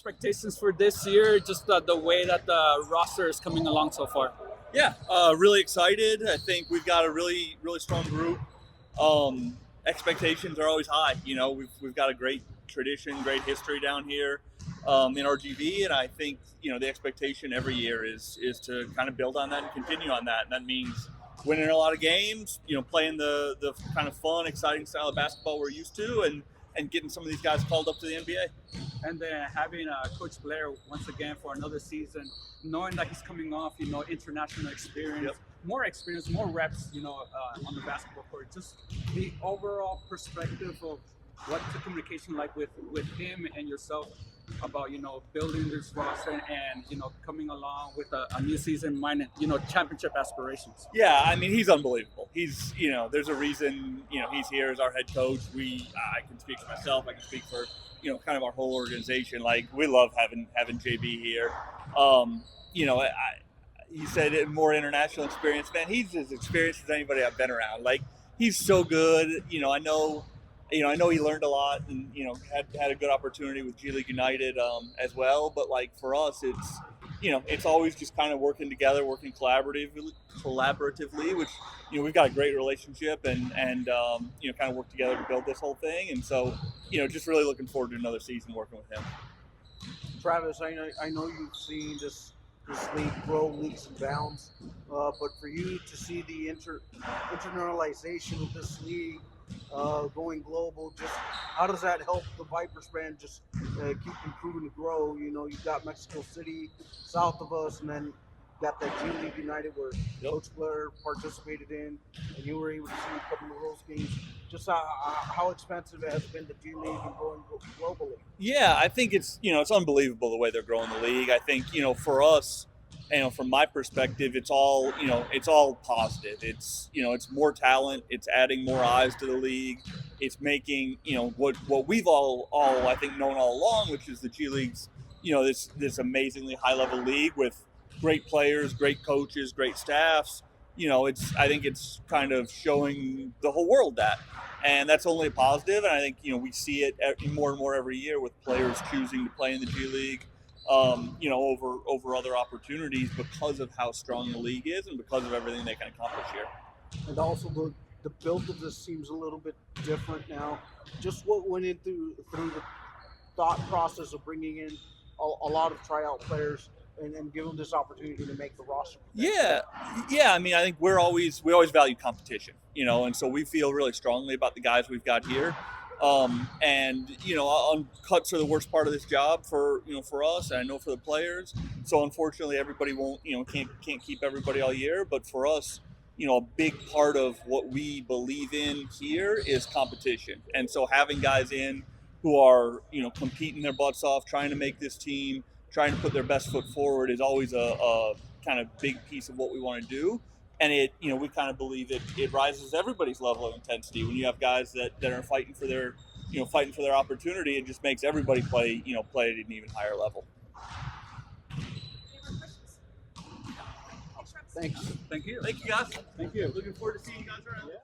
expectations for this year? Just the way that the roster is coming along so far. Yeah, really excited. I think we've got a really strong group. Expectations are always high. We've got a great tradition, great history down here in RGV, and I think the expectation every year is to kind of build on that and continue on that. And that means winning a lot of games, playing the kind of fun, exciting style of basketball we're used to, and getting some of these guys called up to the NBA. And then having Coach Blair once again for another season, knowing that he's coming off, international experience, Yep. more experience, more reps, on the basketball court. Just the overall perspective of what the communication like with him and yourself about building this roster and coming along with a new season, minus championship aspirations. Yeah, I mean, he's unbelievable. He's there's a reason he's here as our head coach. I can speak for myself. I can speak for kind of our whole organization. Like, we love having JB here. He said more international experience. Man, he's as experienced as anybody I've been around. Like, he's so good. I know he learned a lot and had a good opportunity with G League United as well. But like, for us, it's always just kind of working together, working collaboratively, which we've got a great relationship and kind of work together to build this whole thing. And so just really looking forward to another season working with him. Travis, I know you've seen this league grow leaps and bounds, but for you to see the internalization of this league going global, just how does that help the Vipers brand just keep improving to grow? You've got Mexico City south of us, and then got that G League United where Coach Blair participated in, and you were able to see a couple of those games. Just how expensive it has been the G League and growing globally. Yeah, I think it's unbelievable the way they're growing the league. I think for us, from my perspective, it's all positive. It's more talent. It's adding more eyes to the league. It's making what we've all I think known all along, which is the G League's this amazingly high level league with great players, great coaches, great staffs. I think it's kind of showing the whole world that, and that's only a positive. And I think we see it more and more every year with players choosing to play in the G League. Over other opportunities because of how strong the league is and because of everything they can accomplish here. And also the build of this seems a little bit different now. Just what went into through the thought process of bringing in a lot of tryout players and give them this opportunity to make the roster. Yeah. I mean, I think we always value competition, and so we feel really strongly about the guys we've got here. Cuts are the worst part of this job for us, and I know for the players. So unfortunately, everybody can't keep everybody all year. But for us, a big part of what we believe in here is competition. And so having guys in who are competing their butts off, trying to make this team, trying to put their best foot forward is always a kind of big piece of what we want to do. And we kind of believe it rises everybody's level of intensity when you have guys that are fighting for their opportunity. It just makes everybody play at an even higher level. Thanks. Thank you. Thank you, guys. Thank you. Looking forward to seeing you guys around. Yeah.